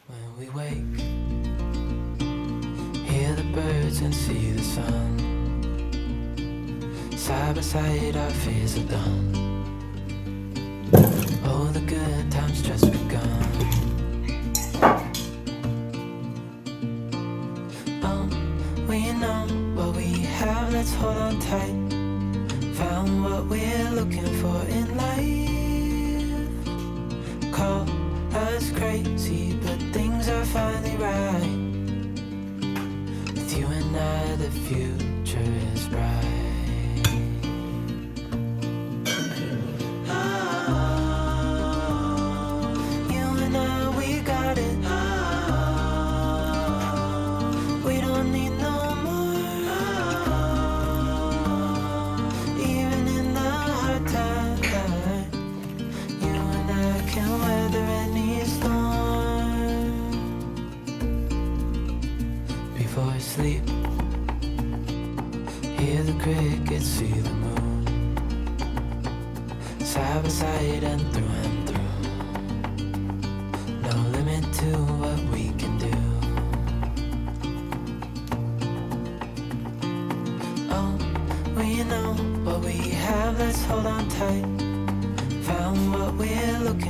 When we wake, hear the birds and see the sun. Side by side our fears are done. Oh, the good times just begun. Oh, we know what we have, let's hold on tight. Found what we're looking for in life. Call us crazy, but things are finally right. With you and I, the future is bright. Before I sleep, hear the crickets, see the moon. Side by side and through. No limit to what we can do. Oh, we know what we have, let's hold on tight. Found what we're looking